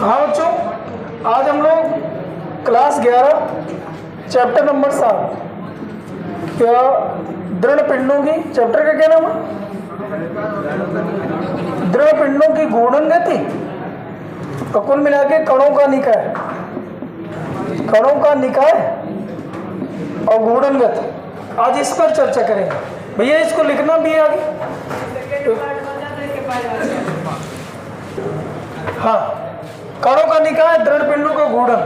हाँ बच्चों, आज हम लोग क्लास 11 चैप्टर नंबर 7 क्या दृढ़ पिंडों की चैप्टर का क्या नाम है? दृढ़ पिंडों की घूर्णन गति और कुल मिला के कणों का निकाय और घूर्णन गति। आज इस पर चर्चा करेंगे। भैया इसको लिखना भी है आगे। हाँ, कणों का निकाय, दृढ़ पिंडों का घूर्णन।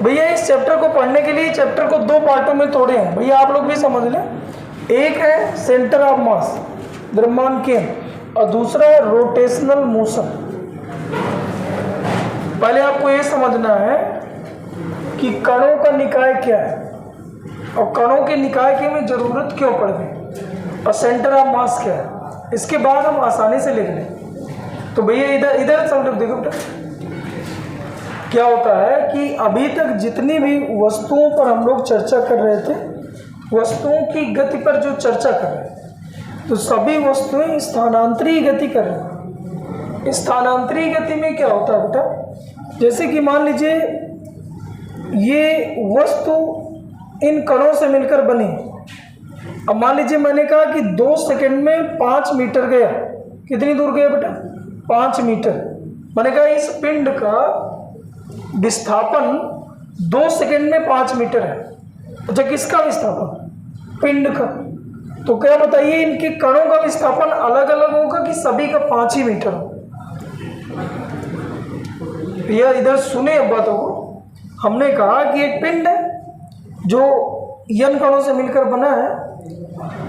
भैया इस चैप्टर को पढ़ने के लिए चैप्टर को दो पार्टों में तोड़े हैं। भैया आप लोग भी समझ लें, एक है सेंटर ऑफ मास, द्रव्यमान केंद्र, और दूसरा है रोटेशनल मोशन। पहले आपको ये समझना है कि कणों का निकाय क्या है और कणों के निकाय की हमें जरूरत क्यों पड़ गई और सेंटर ऑफ मास क्या है। इसके बाद हम आसानी से लिख लें। तो भैया इधर सब देखो बेटा, क्या होता है कि अभी तक जितनी भी वस्तुओं पर हम लोग चर्चा कर रहे थे, वस्तुओं की गति पर जो चर्चा कर रहे थे, तो सभी वस्तुएं स्थानांतरी गति कर रही हैं। स्थानांतरी गति में क्या होता है बेटा, जैसे कि मान लीजिए ये वस्तु इन कणों से मिलकर बनी। अब मान लीजिए मैंने कहा कि 2 सेकंड में 5 मीटर गया। कितनी दूर गया बेटा? 5 मीटर। मैंने कहा इस पिंड का विस्थापन 2 सेकंड में 5 मीटर है। अच्छा, किसका विस्थापन? पिंड का। तो क्या बताइए, इनके कणों का विस्थापन अलग अलग होगा कि सभी का 5 ही मीटर हो? यह इधर सुने अब बातों को। हमने कहा कि एक पिंड है जो n कणों से मिलकर बना है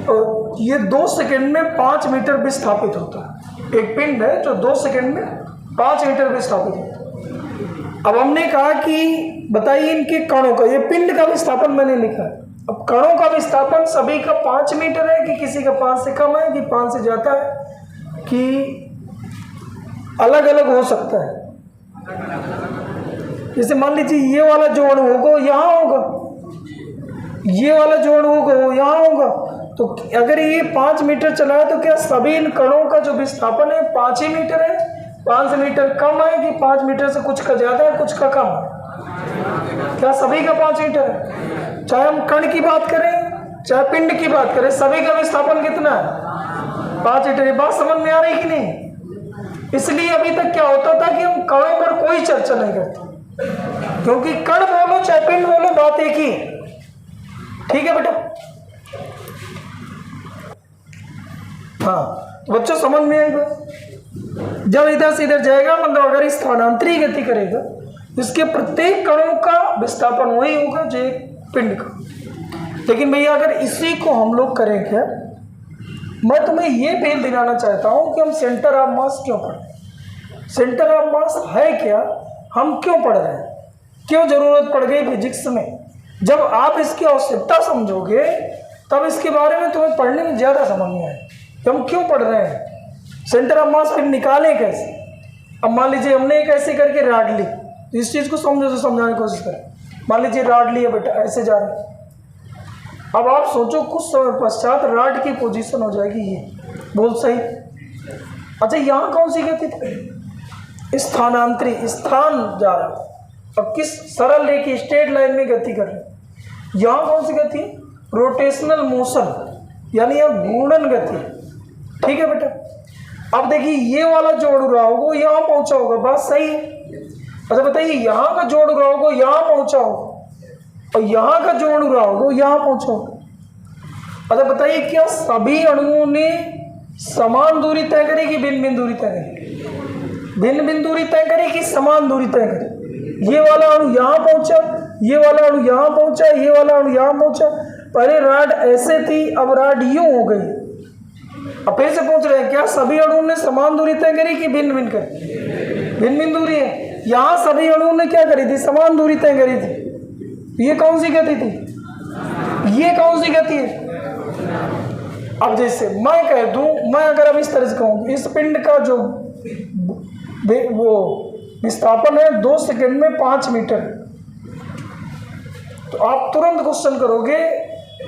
और ये 2 सेकंड में 5 मीटर विस्थापित होता है। एक पिंड है जो 2 सेकंड में 5 मीटर विस्थापित होता है। अब हमने कहा कि बताइए इनके कणों का, ये पिंड का विस्थापन मैंने लिखा है। अब कणों का विस्थापन सभी का 5 मीटर है कि किसी का 5 से कम है कि 5 से ज़्यादा है कि अलग अलग हो सकता है। जैसे मान लीजिए ये वाला जो अणु होगा यहाँ होगा, ये वाला जो अणु होगा वो यहाँ होगा। तो अगर ये 5 मीटर चला है तो क्या सभी इन कणों का जो विस्थापन है 5 ही मीटर है? 5 मीटर कम है कि 5 मीटर से कुछ का ज़्यादा है कुछ का कम है? क्या सभी का 5 मीटर है? चाहे हम कण की बात करें चाहे पिंड की बात करें, सभी का विस्थापन कितना है? 5 मीटर। ये बात समझ में आ रही कि नहीं? इसलिए अभी तक क्या होता था कि हम कणों पर कोई चर्चा नहीं करते, क्योंकि कण बोलो चाहे पिंड बोलो बात एक ही। ठीक है बेटा? हाँ, तो बच्चों समझ में आएगा। जब इधर से इधर जाएगा, मतलब अगर स्थानांतरी गति करेगा, इसके प्रत्येक कणों का विस्थापन वही होगा जो एक पिंड का। लेकिन भैया अगर इसी को हम लोग करें क्या, मैं तुम्हें ये फेल दिलाना चाहता हूं कि हम सेंटर ऑफ मास क्यों पढ़ रहे हैं। सेंटर ऑफ मास है क्या, हम क्यों पढ़ रहे हैं, क्यों जरूरत पड़ गई फिजिक्स में। जब आप इसकी आवश्यकता समझोगे तब इसके बारे में तुम्हें पढ़ने में ज़्यादा समझ में आए कि हम क्यों पढ़ रहे हैं। सेंटर ऑफ मास फिर निकालें कैसे। अब मान लीजिए हमने एक ऐसे करके राड ली, तो इस चीज़ को समझो तो समझाने की कोशिश करें। मान लीजिए राड लिया बेटा, ऐसे जा रहे हैं। अब आप सोचो कुछ समय पश्चात राड की पोजीशन हो जाएगी ये, बोल सही। अच्छा, यहाँ कौन सी गति थी? स्थानांतरी, स्थान जा रहा है। अब किस सरल रेखी स्ट्रेट लाइन में गति कर रहे हैं। यहाँ कौन सी गति? रोटेशनल मोशन, यानी यह घूर्णन गति। ठीक है बेटा? अब देखिए ये वाला जोड़ रहा होगा यहाँ पहुंचा होगा, बात सही है। अच्छा बताइए, यहाँ का जोड़ रहा होगा यहाँ पहुंचा होगा और यहाँ का जोड़ रहा होगा यहाँ पहुंचा होगा। अच्छा बताइए, क्या सभी अणुओं ने समान दूरी तय करी कि भिन्न भिन्न दूरी तय करी? भिन्न भिन्न दूरी तय करी कि समान दूरी तय करी? ये वाला अणु यहाँ पहुंचा, ये वाला अणु यहाँ पहुंचा, ये वाला अणु यहाँ पहुंचा। पहले राड ऐसे थी, अब राड यूं हो गई। अब फिर से पूछ रहे हैं, क्या सभी अणुओं ने समान दूरी तय करी कि भिन्न भिन्न करी? भिन्न भिन्न दूरी है। यहाँ सभी अणुओं ने क्या करी थी? समान दूरी तय करी थी। ये कौन सी गति थी? ये कौन सी गति है? अब जैसे मैं कह दूं, मैं अगर अब इस तरह से कहूँ, इस पिंड का जो वो विस्थापन है 2 सेकंड में 5 मीटर, तो आप तुरंत क्वेश्चन करोगे,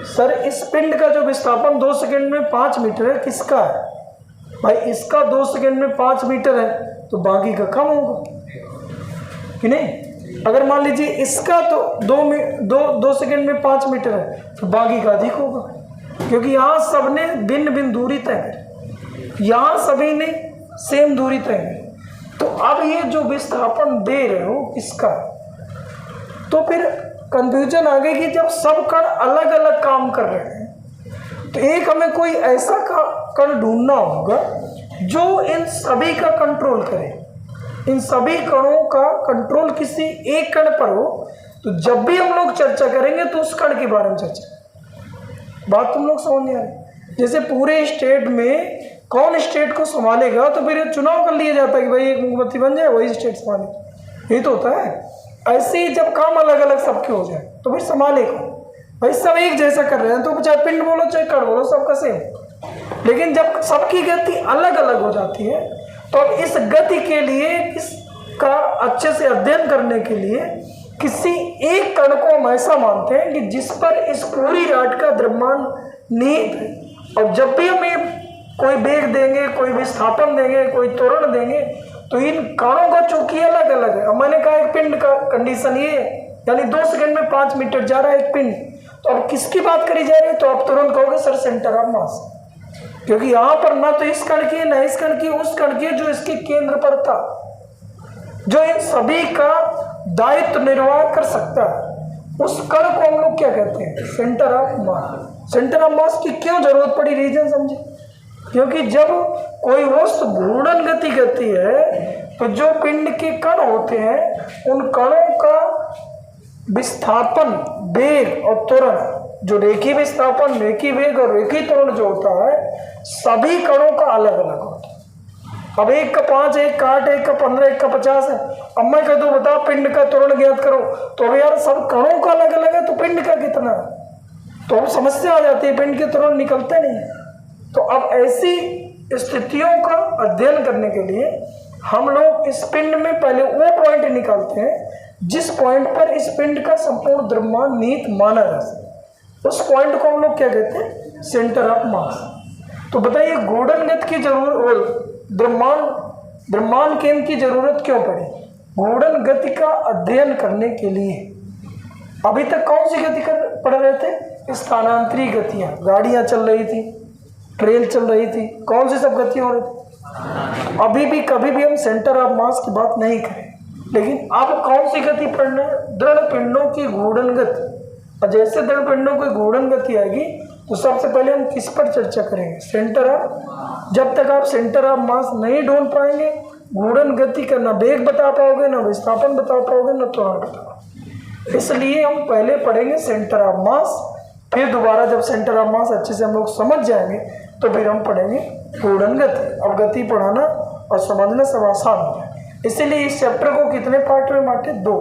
सर इस पिंड का जो विस्थापन 2 सेकंड में 5 मीटर है किसका है? भाई इसका 2 सेकंड में 5 मीटर है तो बाकी का कम होगा। कि नहीं। अगर मान लीजिए इसका तो 2 सेकंड में 5 मीटर है, तो बाकी का अधिक होगा, क्योंकि यहाँ सबने भिन्न भिन्न दूरी तय करी, यहाँ सभी ने सेम दूरी तय करी। तो अब ये जो विस्थापन दे रहे हो किसका, तो फिर कंफ्यूजन आ गई कि जब सब कण अलग अलग काम कर रहे हैं, तो एक हमें कोई ऐसा कण ढूंढना होगा जो इन सभी का कंट्रोल करे। इन सभी कणों का कंट्रोल किसी एक कण पर हो, तो जब भी हम लोग चर्चा करेंगे तो उस कण के बारे में चर्चा। बात तुम लोग समझ नहीं आ रही। जैसे पूरे स्टेट में कौन स्टेट को संभालेगा, तो फिर चुनाव कर लिया जाता है कि भाई एक मुख्यमंत्री बन जाए, वही स्टेट संभाले, यही तो होता है। ऐसे ही जब काम अलग अलग सबके हो जाए तो फिर संभाले कौन? भाई सब एक जैसा कर रहे हैं, तो चाहे पिंड बोलो चाहे कण बोलो, सबका सेम। लेकिन जब सबकी गति अलग अलग हो जाती है, तो अब इस गति के लिए इसका अच्छे से अध्ययन करने के लिए किसी एक कण को हम ऐसा मानते हैं कि जिस पर इस पूरी राट का द्रव्यमान निहित है। और जब भी हम कोई वेग देंगे, कोई विस्थापन देंगे, कोई त्वरण देंगे, तो इन कणों का चूंकि अलग अलग है। अब मैंने कहा एक पिंड का कंडीशन ये है, यानी 2 सेकंड में 5 मीटर जा रहा है एक पिंड, तो अब किसकी बात करी जा रही है, तो आप तुरंत कहोगे सर सेंटर ऑफ मास, क्योंकि यहाँ पर ना तो इस कण की, ना इस कण की, उस कण की जो इसके केंद्र पर था, जो इन सभी का दायित्व निर्वाह कर सकता है, उस कण को हम लोग क्या कहते हैं, centre of mass. Centre of mass की क्यों जरूरत पड़ी, रीजन समझे। क्योंकि जब कोई वस्तु घूर्णन गति करती है, तो जो पिंड के कण होते हैं, उन कणों का विस्थापन, वेग और त्वरण, जो रेखीय विस्थापन, रेखीय वेग और रेखीय त्वरण जो होता है, सभी कणों का अलग अलग होता है। अब एक का 5, एक का 8, एक का 15, एक का 50 है। अब मैं कह दूं बताओ पिंड का त्वरण ज्ञात करो, तो अब यार सब कणों का अलग अलग है, तो पिंड का कितना है, तो अब समस्या आ जाती है, पिंड के त्वरण निकलते नहीं है। तो अब ऐसी स्थितियों का अध्ययन करने के लिए हम लोग इस पिंड में पहले वो पॉइंट निकालते हैं जिस पॉइंट पर इस पिंड का संपूर्ण द्रव्यमान निहित माना जा सकता। उस पॉइंट को हम लोग क्या कहते हैं, सेंटर ऑफ मास। तो बताइए घूर्णन गति की जरूरत, द्रव्यमान केंद्र की जरूरत क्यों पड़ी, घूर्णन गति का अध्ययन करने के लिए। अभी तक कौन सी गति पढ़ रहे थे, स्थानांतरी गतियां, गाड़ियां चल रही थी, ट्रेन चल रही थी, कौन सी सब गतियां हो रही थी। अभी भी कभी भी हम सेंटर ऑफ मास की बात नहीं करें, लेकिन अब कौन सी गति पढ़ना है, दृढ़ पिंडों की घूर्णन गति। और जैसे दृढ़ पिंडों की घूर्णन गति आएगी, तो सबसे पहले हम किस पर चर्चा करेंगे, सेंटर ऑफ। जब तक आप सेंटर ऑफ मास नहीं ढूंढ पाएंगे, घूर्णन गति का ना वेग बता पाओगे, ना विस्थापन बता पाओगे, ना त्वरण बता पाओगे। इसलिए हम पहले पढ़ेंगे सेंटर ऑफ मास, फिर दोबारा जब सेंटर ऑफ मास अच्छे से हम लोग समझ जाएंगे, तो फिर हम पढ़ेंगे घूर्णन गति। अब गति पढ़ाना और समझना सब आसान हो जाए। इसीलिए इस चैप्टर को कितने पार्ट में बांटे, 2,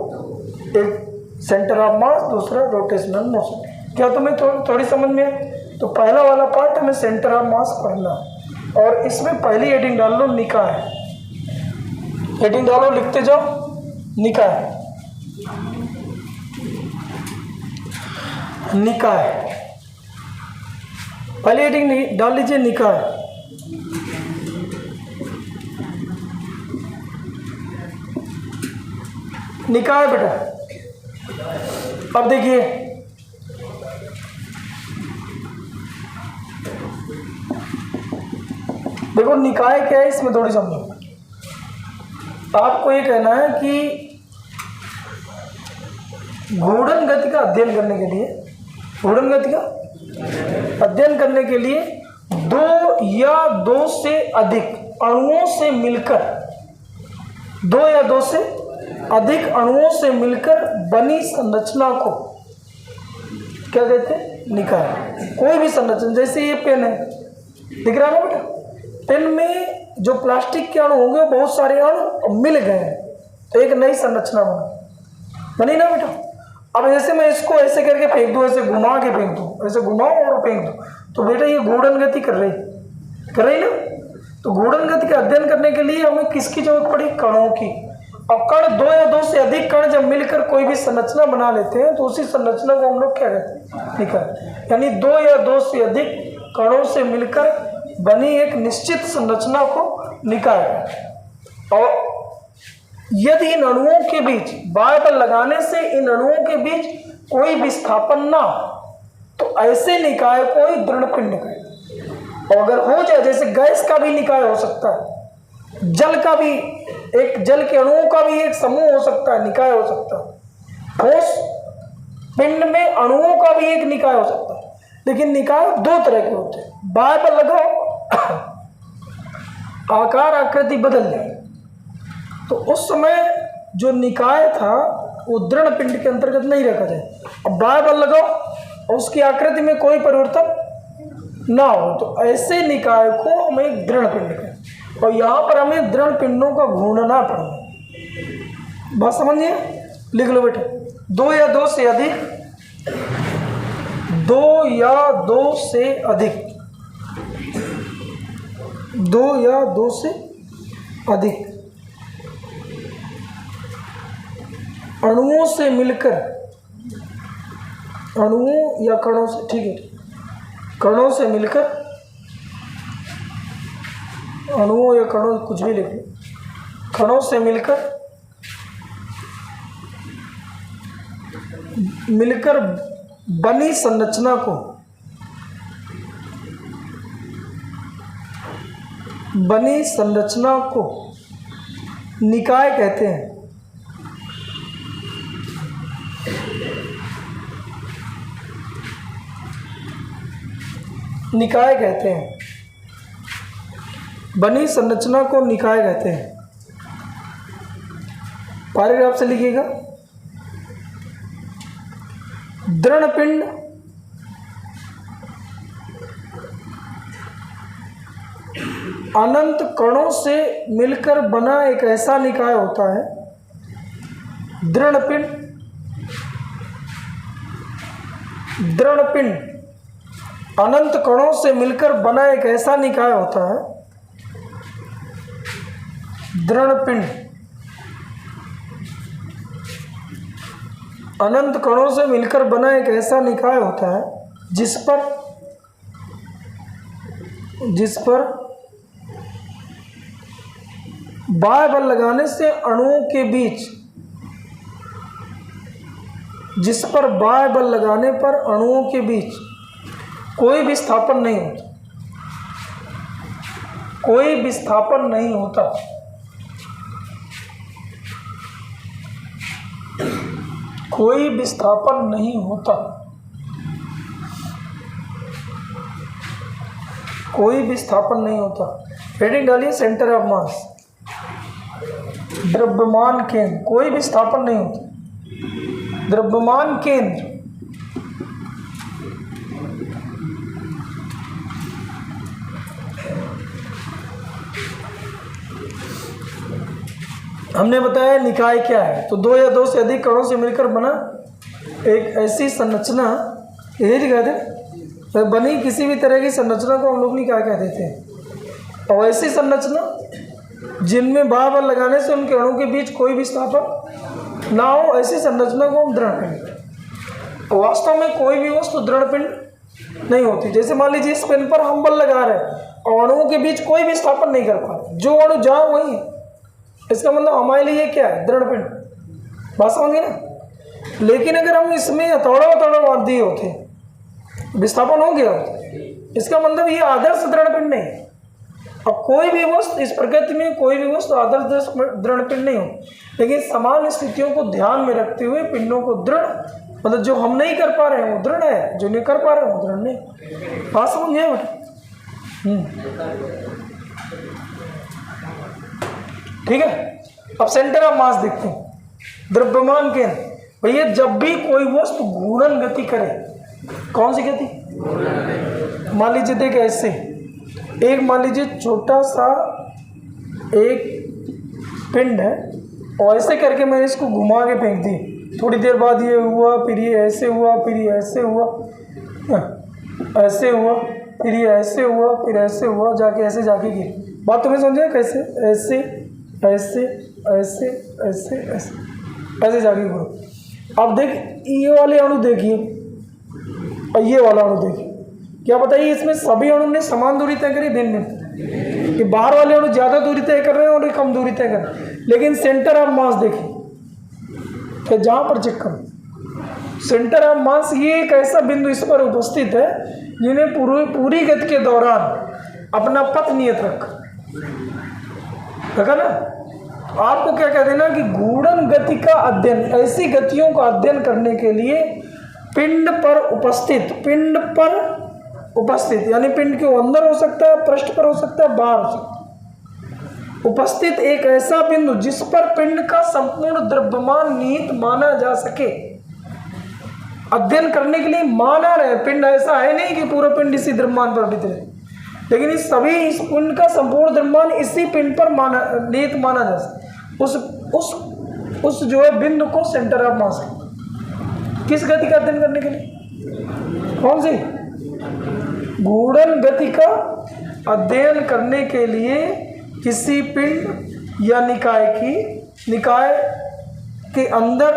एक सेंटर ऑफ मास, दूसरा रोटेशनल मोशन। क्या तुम्हें थोड़ी समझ में है? तो पहला वाला पार्ट हमें सेंटर ऑफ मास पढ़ना, और इसमें पहली हेडिंग डाल लो निकाय। हेडिंग डालो, लिखते जाओ, निकाय। निकाय पहली हेडिंग डाल लीजिए, निकाय। निकाय बेटा, अब देखिए देखो निकाय क्या है, इसमें थोड़ी समझो। आपको ये कहना है कि घूर्णन गति का अध्ययन करने के लिए, घूर्णन गति का अध्ययन करने के लिए 2 या 2 से अधिक अणुओं से मिलकर, 2 या 2 से अधिक अणुओं से मिलकर बनी संरचना को क्या कहते हैं, निकाय। कोई भी संरचना, जैसे ये पेन है, दिख रहा है ना बेटा, पेन में जो प्लास्टिक के अणु होंगे बहुत सारे अणु मिल गए हैं, तो एक नई संरचना बनी ना बेटा। अब जैसे मैं इसको ऐसे करके फेंक दूँ, ऐसे घुमा के फेंक दूँ, ऐसे घुमाऊँ और फेंक दूँ, तो बेटा ये घूर्णन गति कर रही ना। तो घूर्णन गति का अध्ययन करने के लिए हमें किसकी जरूरत पड़ी, कणों की। और कण 2 या 2 से अधिक कण जब मिलकर कोई भी संरचना बना लेते हैं, तो उसी संरचना को हम लोग क्या कहते हैं, निकाय। यानी 2 या 2 से अधिक कणों से मिलकर बनी एक निश्चित संरचना को निकाय। और यदि इन अणुओं के बीच बाह्य बल लगाने से इन अणुओं के बीच कोई विस्थापन ना हो तो ऐसे निकाय को ही दृढ़ पिंड कहते हैं। और अगर हो जाए, जैसे गैस का भी निकाय हो सकता है, जल का भी, एक जल के अणुओं का भी एक समूह हो सकता है, निकाय हो सकता है, ठोस पिंड में अणुओं का भी एक निकाय हो सकता है। लेकिन निकाय दो तरह के होते हैं, बाह्य बल लगाओ आकार आकृति बदल जाए, तो उस समय जो निकाय था वो दृढ़ पिंड के अंतर्गत नहीं रखा जाए। अब बाह्य बल लगाओ और उसकी आकृति में कोई परिवर्तन ना हो तो ऐसे निकाय को हम एक दृढ़ पिंड कहें। और यहाँ पर हमें दृढ़ पिंडों का घूर्णना पड़ेगा। बात समझिए, लिख लो बेटा। 2 या 2 से अधिक, 2 या 2 से अधिक, 2 या 2 से अधिक अणुओं से मिलकर, अणुओं या कणों से, ठीक है, कणों से मिलकर, अणुओं या कणों, कुछ भी लिख लो, कणों से मिलकर बनी संरचना को, बनी संरचना को निकाय कहते हैं। निकाय कहते हैं, बनी संरचना को निकाय कहते हैं। पैराग्राफ से लिखिएगा। दृढ़ पिंड अनंत कणों से मिलकर बना एक ऐसा निकाय होता है। दृढ़ पिंड, दृढ़ पिंड अनंत कणों से मिलकर बना एक ऐसा निकाय होता है। दृढ़ पिंड अनंत कणों से मिलकर बना एक ऐसा निकाय होता है जिस पर बाह्य बल लगाने से अणुओं के बीच, जिस पर बाह्य बल लगाने पर अणुओं के बीच कोई विस्थापन नहीं होता, कोई विस्थापन नहीं होता, कोई विस्थापन नहीं होता, कोई विस्थापन नहीं होता। हेडिंग डालिए सेंटर ऑफ मास, द्रव्यमान केंद्र, कोई विस्थापन नहीं होता। द्रव्यमान केंद्र हमने बताया निकाय क्या है, तो 2 या 2 से अधिक कणों से मिलकर बना एक ऐसी संरचना, यही कहते हैं, बनी किसी भी तरह की संरचना को हम लोग निकाय कह देते हैं। और ऐसी संरचना जिनमें बाह्य बल लगाने से उनके अणुओं के बीच कोई विस्थापन ना हो, ऐसी संरचना को हम दृढ़ पिंड। वास्तव में कोई भी वस्तु दृढ़ पिंड नहीं होती। जैसे मान लीजिए इस पेन पर हम बल लगा रहे हैं और अणुओं के बीच कोई विस्थापन नहीं कर पा रहे, जो अणु जहाँ वही है, इसका मतलब हमारे लिए क्या है, दृढ़ पिंड। बात समझ गए ना। लेकिन अगर हम इसमें हथौड़ा बांध दिए होते, विस्थापन हो गया होता, इसका मतलब ये आदर्श दृढ़ पिंड नहीं है। अब कोई भी वस्तु इस प्रकृति में, कोई भी वस्तु आदर्श दृढ़ पिंड नहीं हो, लेकिन समान स्थितियों को ध्यान में रखते हुए पिंडों को दृढ़, मतलब जो हम नहीं कर पा रहे हैं वो दृढ़ है, जो नहीं कर पा रहे हैं वो दृढ़ नहीं। बात समझ गए बेटा? ठीक है। अब सेंटर ऑफ मास देखते हैं, द्रव्यमान केंद्र। भैया जब भी कोई वस्तु घूर्णन गति करे, कौन सी गति, मान लीजिए देख ऐसे, एक मान लीजिए छोटा सा एक पिंड है और ऐसे करके मैंने इसको घुमा के फेंक दी, थोड़ी देर बाद ये हुआ, फिर ये ऐसे हुआ, फिर ये ऐसे हुआ, ऐसे हुआ, फिर ये ऐसे हुआ, फिर ऐसे हुआ, जाके ऐसे जाके गिर। बात तुम्हें समझे कैसे, ऐसे ऐसे ऐसे ऐसे ऐसे ऐसे जाके घूरो। अब देख ये वाले अणु देखिए और ये वाला अणु देखिए, क्या बताइए इसमें सभी अणु ने समान दूरी तय करी दिन में, कि बाहर वाले अणु ज़्यादा दूरी तय कर रहे हैं और ये कम दूरी तय कर रहे हैं। लेकिन सेंटर ऑफ मास देखिए, तो जहाँ पर चिपकम सेंटर ऑफ मास ये एक ऐसा बिंदु इस पर उपस्थित है जिन्हें पूरी गति के दौरान अपना पथ नियत रखा ना। आपको क्या कह देना कि घूर्णन गति का अध्ययन, ऐसी गतियों का अध्ययन करने के लिए पिंड पर उपस्थित यानी पिंड के अंदर हो सकता है, पृष्ठ पर हो सकता है, बाहर हो सकता है, उपस्थित एक ऐसा बिंदु जिस पर पिंड का संपूर्ण द्रव्यमान निहित माना जा सके। अध्ययन करने के लिए माना रहे, पिंड ऐसा है नहीं कि पूरा पिंड इसी द्रव्यमान पर अभित रहे, लेकिन इस पिंड का संपूर्ण द्रव्यमान इसी पिंड पर निहित माना जा सके। उस जो है बिंदु को सेंटर ऑफ मास है। किस गति का अध्ययन करने के लिए? कौन सी? घूर्णन गति का अध्ययन करने के लिए किसी पिंड या निकाय के अंदर,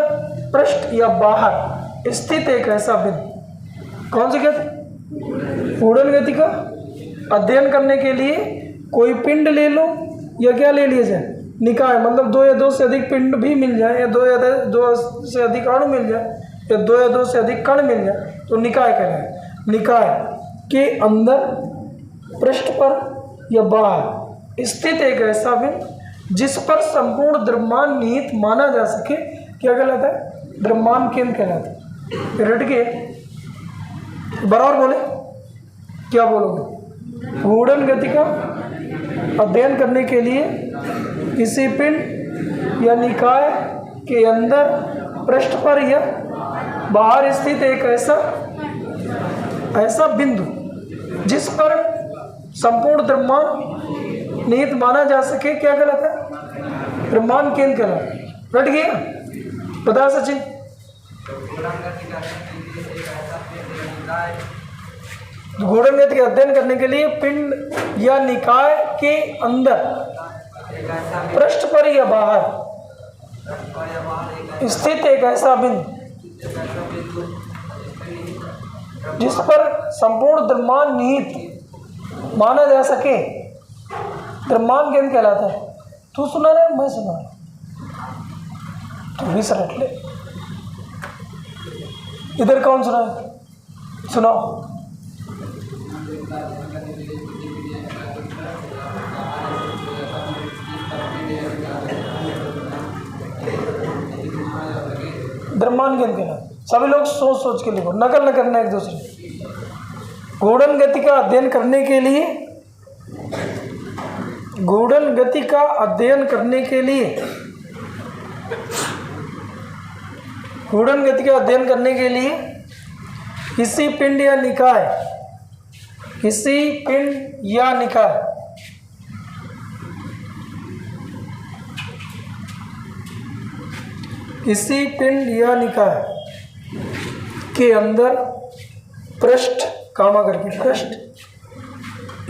पृष्ठ या बाहर स्थित एक ऐसा बिंदु। कौन सी गति? घूर्णन गति का अध्ययन करने के लिए कोई पिंड ले लो या क्या ले लिया जाए? निकाय, मतलब 2 या 2 से अधिक पिंड भी मिल जाए, या 2 या 2 से अधिक अणु मिल जाए, या 2 या 2 से अधिक कण मिल जाए, तो निकाय कहलाए। निकाय के अंदर, पृष्ठ पर या बाहर स्थित एक ऐसा बिंदु जिस पर संपूर्ण द्रव्यमान निहित माना जा सके, क्या कहलाता है? द्रव्यमान केंद्र कहलाता है। रट के बराबर बोले, क्या बोलोगे? घूर्णन गति का अध्ययन करने के लिए किसी पिंड या निकाय के अंदर, पृष्ठ पर या बाहर स्थित एक ऐसा बिंदु जिस पर संपूर्ण द्रव्यमान निहित माना जा सके, क्या कहलाता है? द्रव्यमान केंद्र कहलाता है। रट गया? बता सचिन। घूर्णन गति का अध्ययन करने के लिए पिंड या निकाय के अंदर, पृष्ठ पर या बाहर स्थित एक ऐसा बिंदु जिस पर संपूर्ण द्रव्यमान निहित माना जा सके, द्रव्यमान केंद्र कहलाता है। तू सुना रहा, मैं सुना रहा, तू भी रट ले। इधर कौन सुना है? सुनाओ। द्रव्यमान केंद्र कहलाता है। सभी लोग सोच सोच के लिखो, नकल न करना एक दूसरे। घूर्णन गति का अध्ययन करने के लिए, घूर्णन गति का अध्ययन करने के लिए, घूर्णन गति का अध्ययन करने के लिए किसी पिंड या निकाय, किसी पिंड या निकाय किसी पिंड या निकाय के अंदर, पृष्ठ कामा करके पृष्ठ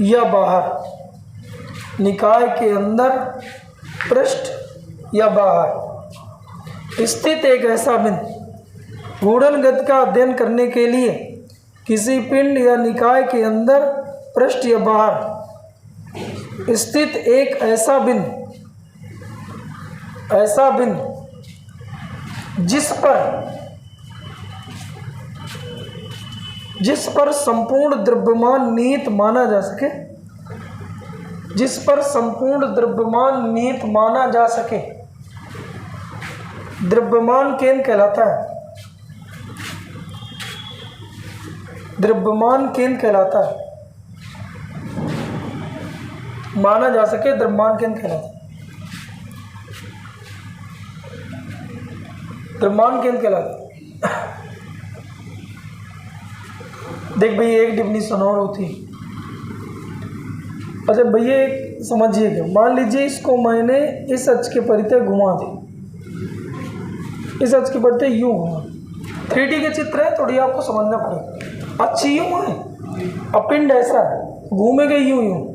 या बाहर, निकाय के अंदर, पृष्ठ या बाहर स्थित एक ऐसा बिंदु। घूर्णन गति का अध्ययन करने के लिए किसी पिंड या निकाय के अंदर, पृष्ठ या बाहर स्थित एक ऐसा बिंदु जिस पर संपूर्ण द्रव्यमान निहित माना जा सके, जिस पर संपूर्ण द्रव्यमान निहित माना जा सके, द्रव्यमान केंद्र कहलाता है। द्रव्यमान केंद्र कहलाता है। माना जा सके, द्रव्यमान केंद्र कहलाता है। द्रव्यमान केंद्र कहलाता है। देख भैया, एक डिफिनेशन और होती। अच्छा भैया, एक समझिएगा, मान लीजिए इसको मैंने इस अक्ष के परितः घुमा दी, इस अक्ष के परितः यूं घुमा। 3D के चित्र है, थोड़ी आपको समझना पड़ेगा। अक्ष यूं है, अपिंड ऐसा है, घूमेगा यूं,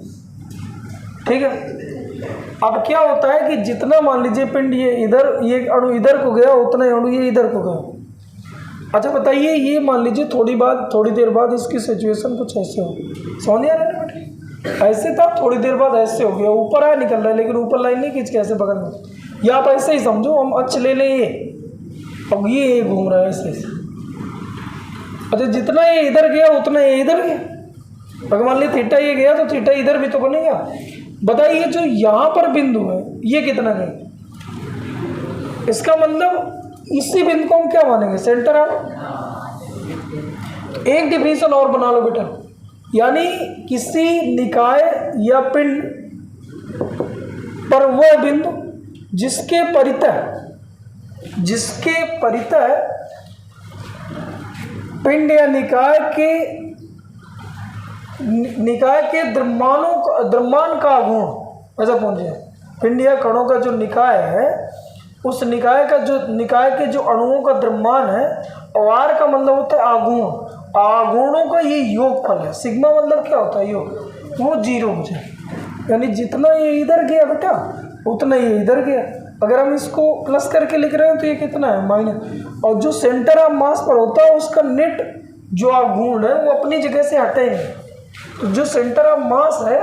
ठीक है। अब क्या होता है कि जितना मान लीजिए पिंड ये इधर, ये अणु इधर को गया, उतना ही अणु ये इधर को गया। अच्छा बताइए, ये मान लीजिए थोड़ी देर बाद इसकी सिचुएशन कुछ ऐसे हो, समझ आ रहा है ना? ऐसे था, थोड़ी देर बाद ऐसे हो गया, ऊपर आया निकल रहा है, लेकिन ऊपर लाइन नहीं खींच के ऐसे बगल में, या आप ऐसे ही समझो, हम अक्ष ले लें ये, अब ये घूम रहा है ऐसे। अच्छा, जितना ये इधर गया उतना ये इधर गया। अगर मान लीजिए थीटा ये गया तो थीटा इधर भी तो बनेगा। बताइए जो यहाँ पर बिंदु है ये कितना गया? इसका मतलब इसी बिंदु को हम क्या मानेंगे? Centre of. एक डिफिनेशन और बना लो बेटा, यानी किसी निकाय या पिंड पर वह बिंदु जिसके परितः पिंड या निकाय के द्रव्यमान का गुण, ऐसा पहुंचे। पिंड या कणों का जो निकाय है, उस निकाय के जो अणुओं का द्रव्यमान है, और आर का मतलब होता है आगुण, आगुणों का ये योगफल है। सिग्मा मतलब क्या होता है? योग, वो 0 हो जाए, यानी जितना ये इधर गया बेटा उतना ये इधर गया। अगर हम इसको प्लस करके लिख रहे हैं तो ये कितना है? माइनस। और जो सेंटर ऑफ मास पर होता है उसका नेट जो आघूर्ण है वो अपनी जगह से हटेंगे। तो जो सेंटर ऑफ मास है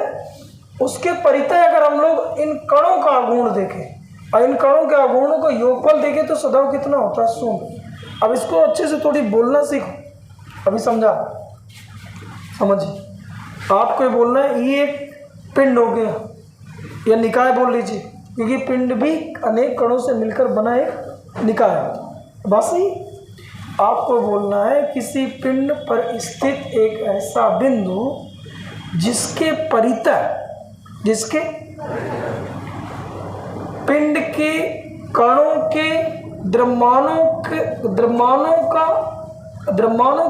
उसके परितः अगर हम लोग इन कणों का आघूर्ण देखें और इन कणों के आघूर्णों का योगफल देखें तो सदैव कितना होता है? 0। अब इसको अच्छे से थोड़ी बोलना सीखो, अभी समझिए। आपको ये बोलना है ये एक पिंड हो गया या निकाय बोल लीजिए, क्योंकि पिंड भी अनेक कणों से मिलकर बना एक निकाय है। बस ही आपको बोलना है किसी पिंड पर स्थित एक ऐसा बिंदु जिसके पिंड के कणों के द्रव्यमानों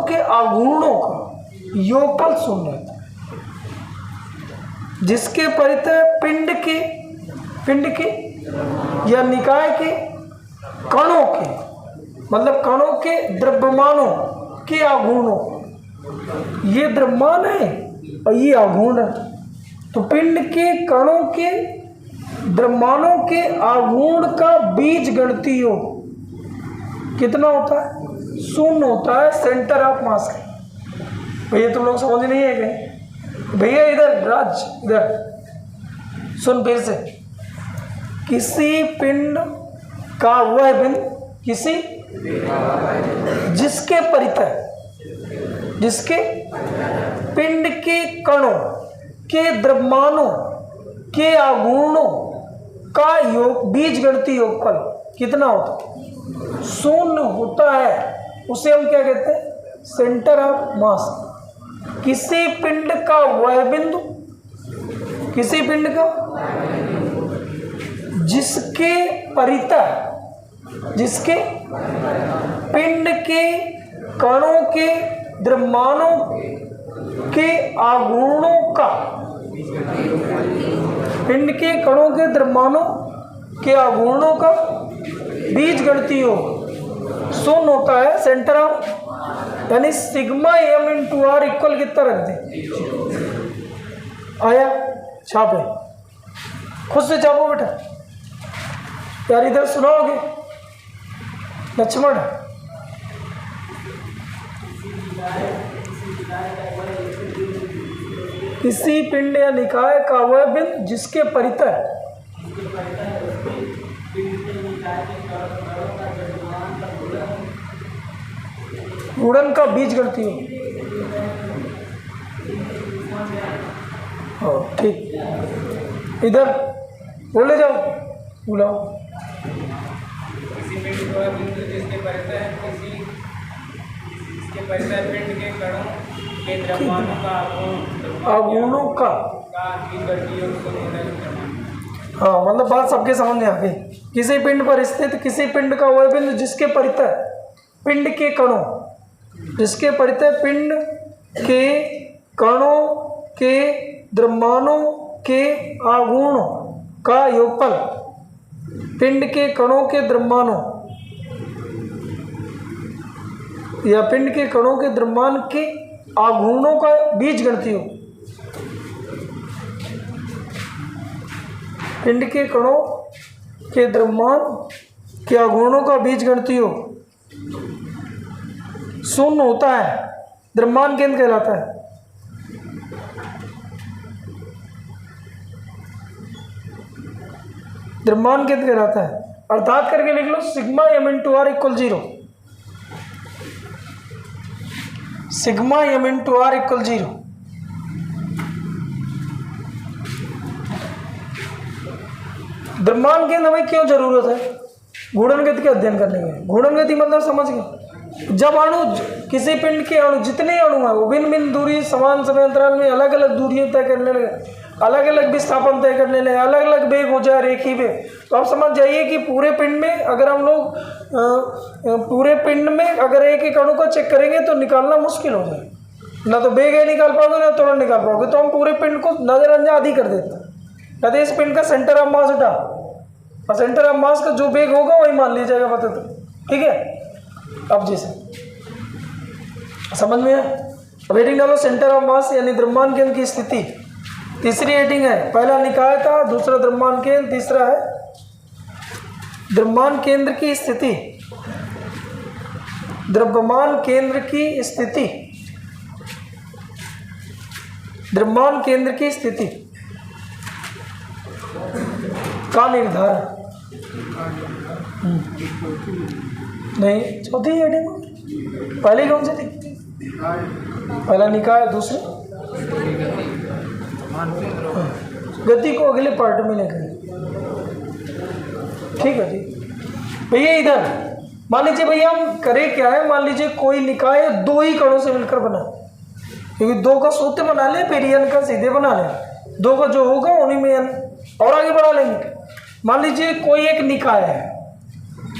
के आघूर्णों का योगफल 0 है। जिसके परितः पिंड के या निकाय के कणों के, मतलब कणों के द्रव्यमानों के आघूर्णों, ये द्रव्यमान है और ये आघूर्ण है। तो पिंड के कणों के द्रव्यमानों के आघूर्ण का बीजगणितीय योग कितना होता है? 0 होता है सेंटर ऑफ मास का। भैया तुम लोग समझ नहीं है क्या? भैया इधर सुन फिर से। किसी पिंड का वह बिंदु जिसके पिंड के कणों के द्रव्यमानों के आघूर्णों का योग बीजगणितीय योगफल कितना होता है? 0 होता है। उसे हम क्या कहते हैं? Centre of mass. किसी पिंड का वह बिंदु, किसी पिंड का जिसके पिंड के कणों के द्रव्यमानों के आघूर्णों का, पिंड के कणों के द्रव्यमानों के आघूर्णों का बीजगणितीय योग 0 होता है सेंटर ऑफ, यानी sigma m into are equal कितना रख दे? आया? छापे, खुद से छापो बेटा यार। इधर सुनाओगे लक्ष्मण? किसी पिंड या निकाय का वह बिंदु जिसके परितः गुणन का बीजगणितीय योग। हाँ ठीक, इधर बोले जाओ, बुलाओ। किसी पिंड का बिंदु जिसके परितः पिंड के कणों के द्रव्यमानों का आघूर्णों का बीजगणितीय योग 0 होता है। हाँ, मतलब बात सबके समझ में आ गई। किसी पिंड पर स्थित किसी पिंड का वह बिंदु जिसके परितः पिंड के कणों, जिसके परितः पिंड के कणों के द्रव्यमानों के आघूर्णों का योगफल, पिंड के कणों के द्रव्यमानों या पिंड के कणों के द्रव्यमान के आघूर्णों का बीजगणितीय योग, पिंड के कणों के द्रव्यमान के आघूर्णों का बीजगणितीय योग 0 होता है। द्रव्यमान केंद्र कहलाता है। द्रव्यमान केंद्र कहलाता है। अर्थात करके लिख लो sigma m into are equal 0, sigma m into are equal 0। द्रव्यमान केंद्र हमें क्यों जरूरत है? घूर्णन गति के अध्ययन करने में। घूर्णन गति मतलब समझ गए, जब अणु किसी पिंड के अणु जितने अणु हैं वो भिन्न भिन्न दूरी समान समय अंतराल में अलग अलग दूरियां तय करने लगे, अलग अलग विस्थापन तय करने लगे, अलग अलग वेग हो जाए रेखीय वेग, तो आप समझ जाइए कि पूरे पिंड में अगर हम लोग पूरे पिंड में अगर एक एक अणु को चेक करेंगे तो निकालना मुश्किल हो जाए, ना तो वेग निकाल पाओगे ना त्वरण निकाल पाओगे। तो हम पूरे पिंड को नजरअंदाज ही कर देते हैं, कहते इस पिंड का सेंटर ऑफ मास उठा और सेंटर ऑफ मास का जो वेग होगा वही मान लीजिएगा, बता दो, ठीक है। अब जैसे समझ में है, अब हेडिंग डालो सेंटर ऑफ मास यानी द्रव्यमान केंद्र की स्थिति। तीसरी हेडिंग है, पहला निकाय था, दूसरा द्रव्यमान केंद्र, तीसरा है द्रव्यमान केंद्र की स्थिति। द्रव्यमान केंद्र की स्थिति, द्रव्यमान केंद्र की स्थिति का निर्धारण। नहीं, चौथी हेडिंग, पहली कौन सी थी? पहला निकाय, दूसरी गति को अगले पार्ट में लेकर, ठीक है। ठीक भैया, इधर मान लीजिए भैया हम करें क्या है, मान लीजिए कोई निकाय दो ही कणों से मिलकर बना, क्योंकि दो का सूत्र बना ले फिर n का सीधे बना ले, दो का जो होगा उन्हीं में n और आगे बढ़ा लेंगे। मान लीजिए कोई एक निकाय है,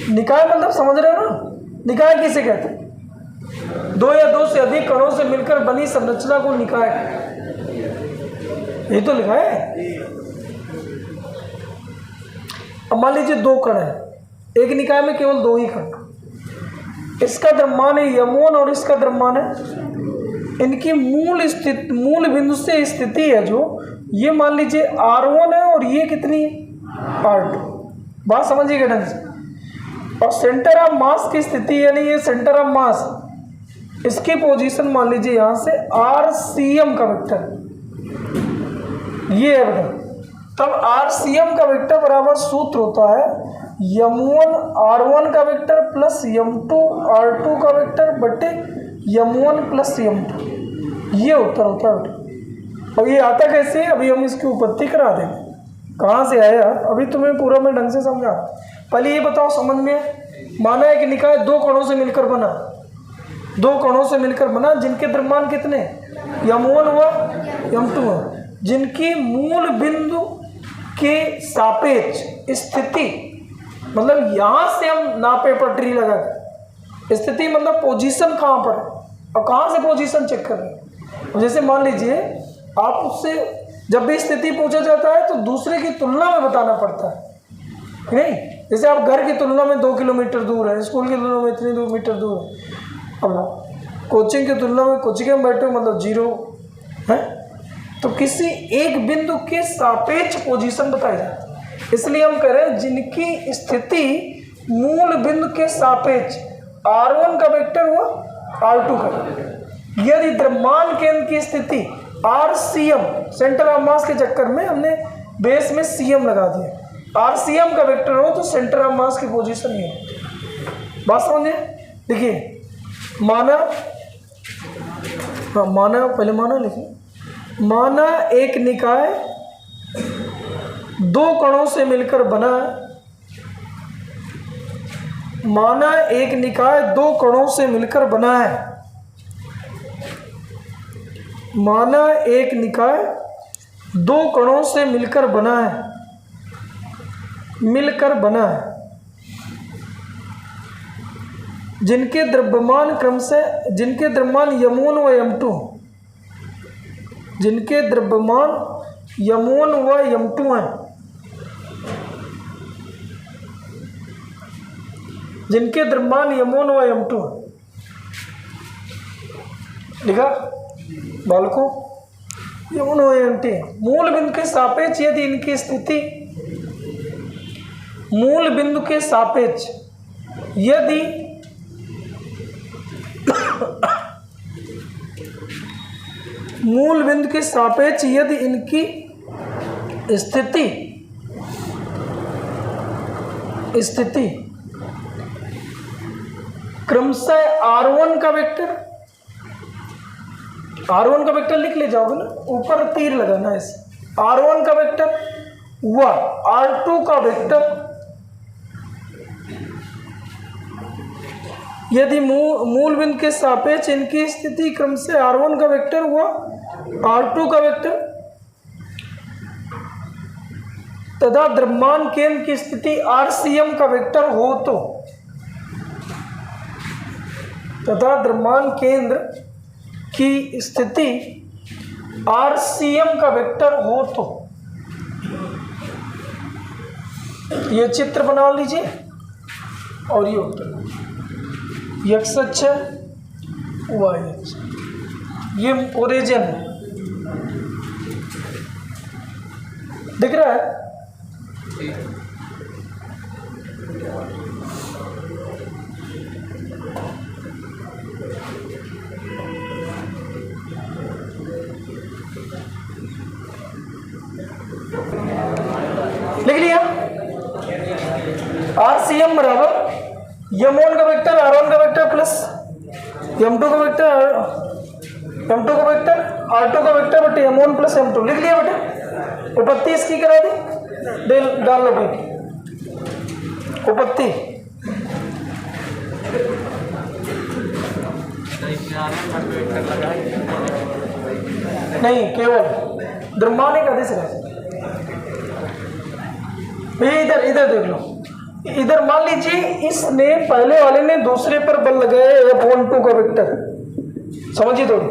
निकाय मतलब समझ रहे हो ना, निकाय किसे कहते हैं? दो या दो से अधिक कणों से मिलकर बनी संरचना को निकाय, ये तो लिखा है। अब मान लीजिए दो कण है, एक निकाय में केवल दो ही कण, इसका द्रव्यमान है m1 और इसका द्रव्यमान है, इनकी मूल बिंदु से स्थिति है जो, ये मान लीजिए R1 है और ये कितनी है? R2। बात समझिएगा ढंग से। और सेंटर ऑफ मास की स्थिति यानी ये सेंटर ऑफ मास, इसकी पोजीशन मान लीजिए यहाँ से RCM का वेक्टर, ये है बेटा। तब RCM का वेक्टर बराबर सूत्र होता है m1 R1 का वेक्टर प्लस m2 R2 का वेक्टर बटे m1 प्लस m2, ये उत्तर होता है बेटा। अब ये आता कैसे है, अभी हम इसकी उत्पत्ति करा देंगे, कहाँ से आया अभी तुम्हें पूरा मैं ढंग से समझा। पहले ये बताओ समझ में, माना है कि निकाय दो कणों से मिलकर बना, दो कणों से मिलकर बना जिनके द्रव्यमान कितने, m1 व m2 है, जिनकी मूल बिंदु के सापेक्ष स्थिति, मतलब यहाँ से हम नापे पटरी लगा के, स्थिति मतलब पोजीशन कहाँ पर और कहाँ से पोजीशन चेक कर रहे हैं। जैसे मान लीजिए आप उससे जब भी स्थिति पूछा जाता है तो दूसरे की तुलना में बताना पड़ता है, नहीं? जैसे आप घर की तुलना में 2 किलोमीटर दूर है, स्कूल की तुलना में इतनी मीटर दूर है, अब कोचिंग की तुलना में कोचिंग में बैठे मतलब 0 है, तो किसी एक बिंदु के सापेक्ष पोजीशन बताई जाती है। इसलिए हम कह रहे हैं जिनकी स्थिति मूल बिंदु के सापेक्ष R1 का वेक्टर हुआ R2 का। यदि द्रव्यमान केंद्र की स्थिति RCM सेंटर ऑफ मास के चक्कर में हमने बेस में CM लगा दिया, RCM का वेक्टर हो तो सेंटर ऑफ मास की पोजीशन ये है। बात समझिए, देखिए माना, हाँ माना, पहले माना लिखिए, माना एक निकाय दो कणों से मिलकर बना है, माना एक निकाय दो कणों से मिलकर बना है, माना एक निकाय दो कणों से मिलकर बना है, मिलकर बना है, जिनके द्रव्यमान क्रम से, जिनके द्रव्यमान m1 व m2, जिनके द्रव्यमान m1 व m2 हैं, जिनके द्रव्यमान m1 व m2 हैं, लिखा बालकों, m1 व m2 मूल बिंदु के सापेक्ष यदि इनकी स्थिति, मूल बिंदु के सापेक्ष यदि मूल बिंदु के सापेक्ष यदि इनकी स्थिति स्थिति क्रमशः R1 का वेक्टर, R1 का वेक्टर लिख ले जाओगे ना, ऊपर तीर लगाना है इसे, R1 का वेक्टर व R2 का वेक्टर यदि मूल बिंदु के सापेक्ष इनकी स्थिति क्रमशः R1 का वेक्टर व R2 का वेक्टर तथा द्रव्यमान केंद्र की स्थिति RCM का वेक्टर हो तो, तथा द्रव्यमान केंद्र की स्थिति RCM का वेक्टर हो तो, ये चित्र बना लीजिए और ये उत्तर x अक्ष y अक्ष, ये ओरिजिन है, दिख रहा है। लिख लिया। RCM बराबर M1 का वेक्टर R1 का वेक्टर प्लस M2 का वेक्टर R2 का वेक्टर बटे M1 प्लस M2, लिख लिया बेटे। उपपत्ति इसकी करा दी, डाल लो बेटी उपपत्ति। नहीं, केवल द्रव्यमान एक आदेश है। इधर इधर देख लो, इधर मान लीजिए इसने पहले वाले ने दूसरे पर बल लगाया F12 का वेक्टर, समझिए थोड़ी,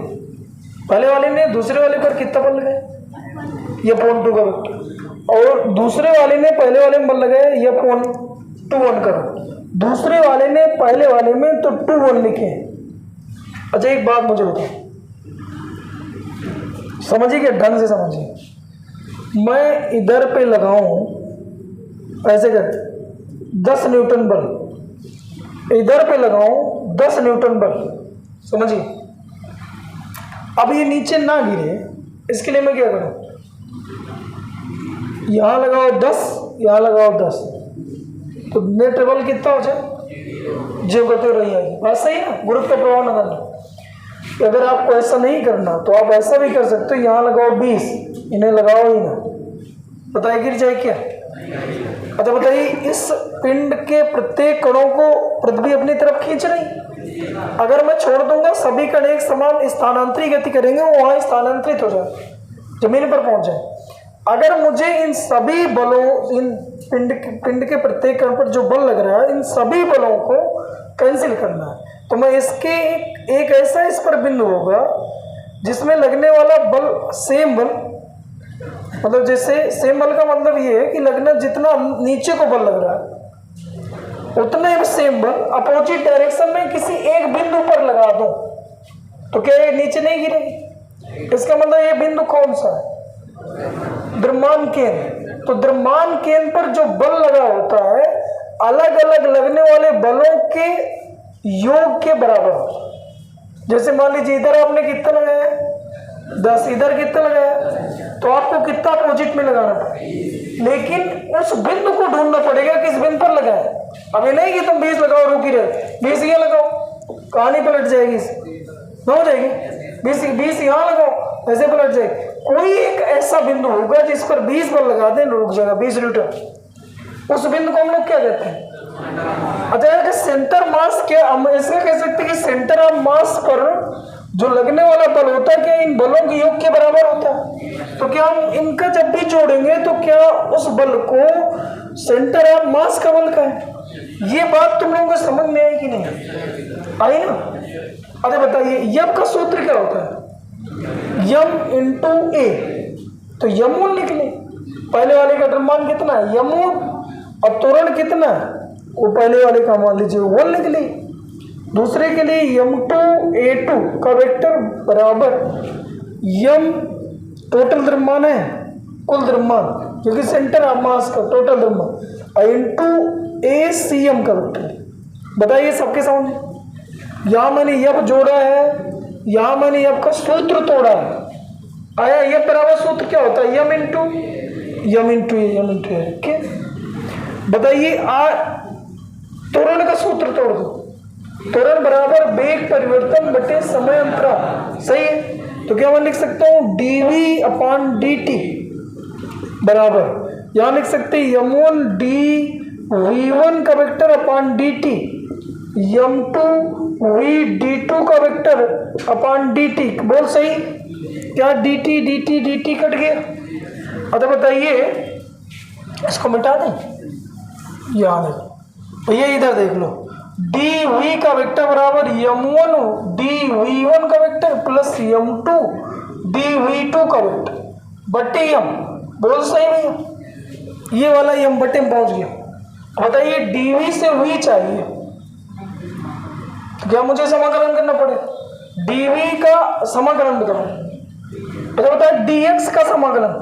पहले वाले ने दूसरे वाले पर कितना बल लगाया F12 का वेक्टर, और दूसरे वाले ने पहले वाले में बल लगाया F21 का, दूसरे वाले ने पहले वाले में तो 21 लिखे। अच्छा एक बात मुझे बताओ, समझिए ढंग से समझिए, मैं इधर पे लगाऊं ऐसे करके 10 न्यूटन बल, इधर पे लगाऊं 10 न्यूटन बल, समझिए। अब ये नीचे ना गिरे, इसके लिए मैं क्या करूं, यहां लगाओ 10, यहां लगाओ 10, तो नेट बल कितना हो जाए, जो गति रही आएगी। बात सही है ना, गुरुत्व का प्रभाव न करना। अगर आपको ऐसा नहीं करना तो आप ऐसा भी कर सकते हो, यहाँ लगाओ 20, इन्हें लगाओ ही ना, बताइए गिर जाए क्या। अच्छा बताइए, इस पिंड के प्रत्येक कणों को पृथ्वी अपनी तरफ खींच रही, अगर मैं छोड़ दूंगा सभी कण एक समान स्थानांतरित गति करेंगे, वो वहां स्थानांतरित हो जाए, जमीन पर पहुंच जाए। अगर मुझे इन सभी बलों, इन पिंड के प्रत्येक कण पर जो बल लग रहा है, इन सभी बलों को कैंसिल करना है, तो मैं इसके एक ऐसा इस पर बिंदु होगा जिसमें लगने वाला बल सेम बल, मतलब जैसे सेम बल का मतलब ये है कि लगना जितना नीचे को बल लग रहा है उतना ही सेम बल अपोजिट डायरेक्शन में किसी एक बिंदु पर लगा दूं तो क्या ये नीचे नहीं गिरेगी। इसका मतलब ये बिंदु कौन सा है, द्रव्यमान केंद्र। तो द्रव्यमान केंद्र पर जो बल लगा होता है अलग अलग लगने वाले बलों के योग के बराबर होता है। जैसे मान लीजिए इधर आपने कितना लगाया 10, इधर कितना लगाया, तो आपको कितना अपोजिट में लगाना पड़ेगा, लेकिन उस बिंदु को ढूंढना पड़ेगा किस बिंदु पर लगाए। अभी नहीं कि तुम 20 लगाओ रुकी रहे, 20 ये लगाओ, कहानी पलट जाएगी, न हो जाएगी, 20 यहाँ लगाओ, ऐसे पलट जाएगी। कोई एक ऐसा बिंदु होगा जिस पर 20 बल लगा दें, रुक जाएगा 20 न्यूटन, उस बिंदु को हम लोग क्या कहते हैं। अच्छा सेंटर मास, क्या हम ऐसा कह सकते हैं कि सेंटर ऑफ मास पर जो लगने वाला बल होता है क्या इन बलों के योग के बराबर होता है। तो क्या हम इनका जब भी जोड़ेंगे तो क्या उस बल को सेंटर ऑफ मास का बल कहें। ये बात तुम लोगों को समझ में आई कि नहीं आई ना। अच्छा बताइए यम का सूत्र क्या होता है, यम इंटू ए, तो यम1 लिख ले, पहले वाले का द्रव्यमान कितना है यम1 और त्वरण कितना है, वो पहले वाले का मान लीजिए 1 लिख ली। दूसरे के लिए m2a2 का वेक्टर बराबर यम टोटल द्रव्यमान है, कुल द्रव्यमान क्योंकि सेंटर ऑफ मास का टोटल द्रव्यमान इंटू ACM का वेक्टर। बताइए सबके सामने, यहाँ मैंने यब जोड़ा है, यहाँ मैंने यब का सूत्र तोड़ा है, आया यब बराबर सूत्र क्या होता है यम इंटू ए। बताइए त्वरण का सूत्र तोड़ दो। त्वरण बराबर वेग परिवर्तन बटे समय अंतराल, सही है। तो क्या मैं लिख सकता हूं dv अपॉन dt बराबर, यहां लिख सकते हैं m1 dv1 का vector upon dt, m2 v d2 का वेक्टर अपॉन dt। बोल सही, क्या dt dt dt कट गया। अच्छा बताइए इसको मिटा दें, यहां देखो भैया, इधर देख लो, dv का वेक्टर बराबर m1 dv1 का वेक्टर प्लस m2 dv2 का वेक्टर बटे m। बोल सही भैया, ये वाला m बटे में पहुंच गया। बताइए dv से v चाहिए, तो क्या मुझे समाकलन करना पड़ेगा, dv का समाकलन बताओ। अच्छा बताइए dx का समाकलन,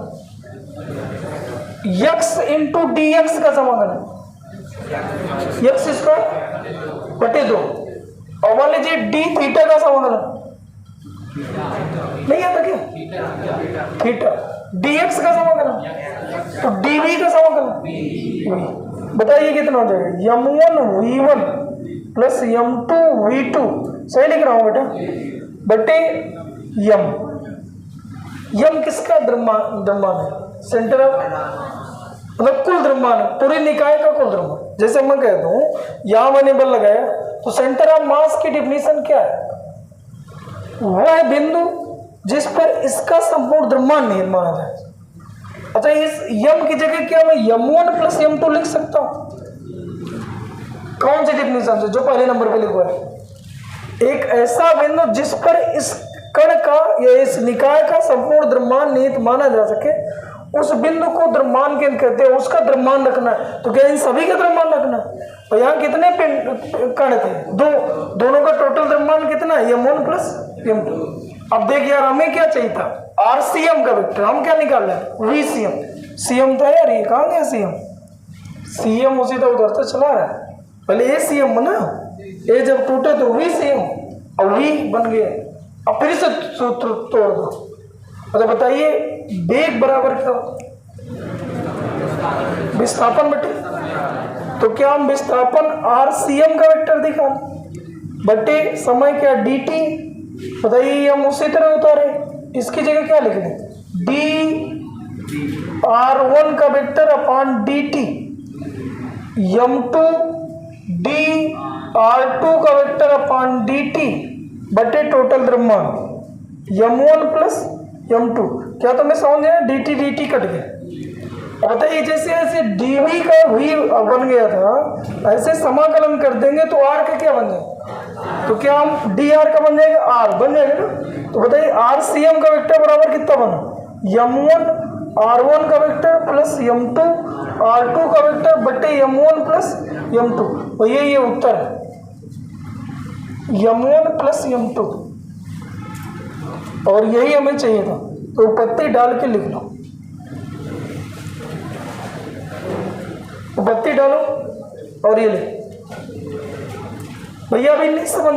x इंटू dx का समाकलन, x स्क्वायर बटे 2, और मान लीजिए डी थीटा का समाकलन नहीं आता क्या, थीटा, dx का समाकलन, तो dv का समाकलन। बताइए कितना हो जाएगा, m1 v1 plus m2 v2, सही लिख रहा हूं बेटा, बटे m किसका द्रव्यमान है, सेंटर ऑफ, मतलब कुल द्रव्यमान, पूरी निकाय का कुल द्रव्यमान। जैसे मैं कह दूं यहां मैंने बल लगाया, तो सेंटर ऑफ मास की डिफिनीशन क्या है, वह बिंदु जिस पर इसका संपूर्ण द्रव्यमान नहीं माना जाए। अच्छा इस m की जगह क्या मैं m1 प्लस m2 लिख सकता हूं, कौन सी डिफिनीशन से, जो पहले नंबर पे लिखा है, एक ऐसा बिंदु जिस पर इस कण का या इस निकाय का संपूर्ण द्रव्यमान निहित माना जा सके, उस बिंदु को द्रव्यमान केंद्र कहते हैं, उसका द्रव्यमान रखना है। तो क्या इन सभी का द्रव्यमान रखना है, और यहाँ कितने कण थे, दोनों का टोटल द्रव्यमान कितना है, m1 प्लस m2। अब देख यार हमें क्या चाहिए था, RCM का वेक्टर, हम क्या निकाल रहे हैं, VCM, CM था यार, ये कहाँ गया CM उसी तो उधर से चला रहा है, पहले ACM ना, ए जब टूटे तो VCM, और V बन गया। अब फिर से सूत्र तोड़ दो। अच्छा बताइए वेग बराबर क्या, विस्थापन बटे, तो क्या हम विस्थापन RCM का वेक्टर दिखा बटे समय क्या dt। बताइए हम उसी तरह उतारे, इसकी जगह क्या लिख दें, dr1 का vector upon dt, m2 dr2 का वेक्टर अपॉन dt बटे टोटल द्रव्यमान m1 प्लस m2। क्या तुम्हें समझ गया, dt कट गया। अब बताइए जैसे ऐसे dv का v बन गया था, ऐसे समाकलन कर देंगे तो r का क्या बन जाएगा, तो क्या हम dr का बन जाएगा, r बन जाएगा ना। तो बताइए RCM का वेक्टर बराबर कितना बना, m1 r1 का वेक्टर प्लस m2 r2 का वेक्टर बटे m1 प्लस m2, तो ये उत्तर है, m1 प्लस m2, और यही हमें चाहिए था। तो पत्ती डाल के लिख लो, बत्ती डालो और ये ले भैया, अभी नहीं समझ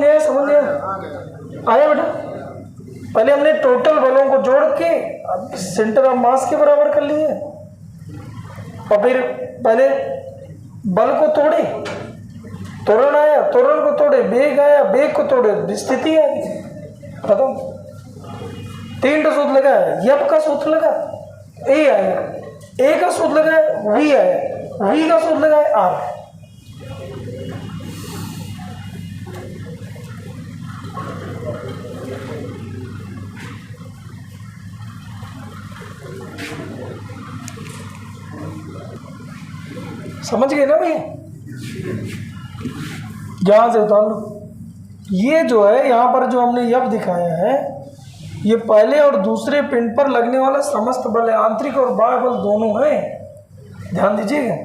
आया बेटा। पहले हमने टोटल बलों को जोड़ के सेंटर ऑफ मास के बराबर कर लिए, और फिर पहले बल को तोड़े, त्वरण आया, त्वरण को तोड़े, वेग आया, वेग को तोड़े, स्थिति आई, खत्म। 3 का सूत्र लगाया, यप का सूत्र लगा, ए आया, ए का सूत्र लगाया, वी आया, वी का सूत्र लगाया, आर। समझ गए ना भैया, यहां से उतार लो। ये जो है यहाँ पर जो हमने यप दिखाया है, ये पहले और दूसरे पिंड पर लगने वाला समस्त बल है, आंतरिक और बाह्य बल दोनों है, ध्यान दीजिएगा।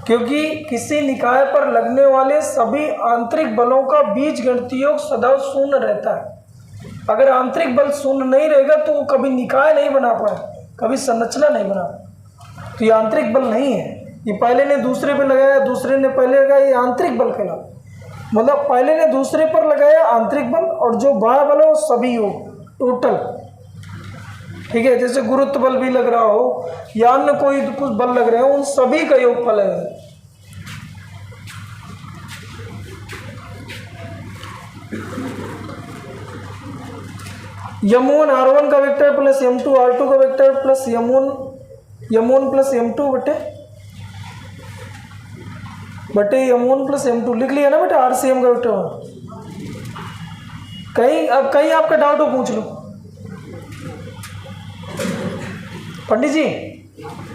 क्योंकि किसी निकाय पर लगने वाले सभी आंतरिक बलों का बीजगणितीय योग सदैव शून्य रहता है। अगर आंतरिक बल शून्य नहीं रहेगा तो कभी निकाय नहीं बना पाए, कभी संरचना नहीं बना पाए। तो ये आंतरिक बल नहीं है, ये पहले ने दूसरे पे लगाया, दूसरे ने पहले लगाया, ये आंतरिक बल कहला, मतलब पहले ने दूसरे पर लगाया आंतरिक बल, और जो बाह्य बल है वो सभी योग टोटल, ठीक है। जैसे गुरुत्व बल भी लग रहा हो या अन्य कोई कुछ बल लग रहे हो, उन सभी का योगफल है। M1 R1 का वेक्टर प्लस M2 R2 का vector plus M1 plus M2 बटे M1 प्लस M2 लिख लिया ना बेटा, RCM का वेक्टर। कहीं आपका डाउट हो पूछ लो पंडित जी।